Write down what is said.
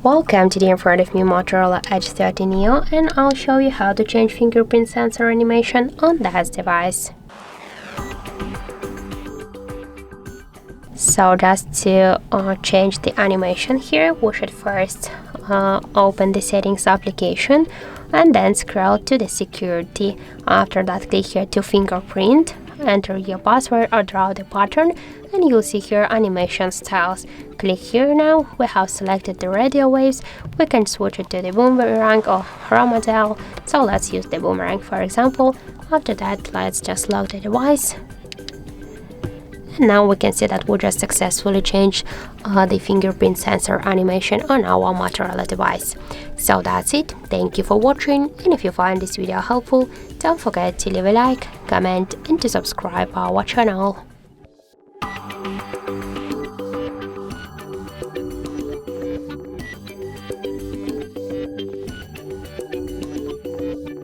Welcome to the in front of me Motorola Edge 30 Neo, and I'll show you how to change fingerprint sensor animation on this device. So just to change the animation here, we should first open the settings application and then scroll to the security. After that, click here to fingerprint, enter your password or draw the pattern, and you'll see here animation styles. Click here now. We have selected the radio waves. We can switch it to the boomerang or raw model. So let's use the boomerang for example. After that, let's just lock the device. And now we can see that we just successfully changed the fingerprint sensor animation on our Motorola device. So that's it. Thank you for watching, and if you find this video helpful, don't forget to leave a like, comment and to subscribe our channel.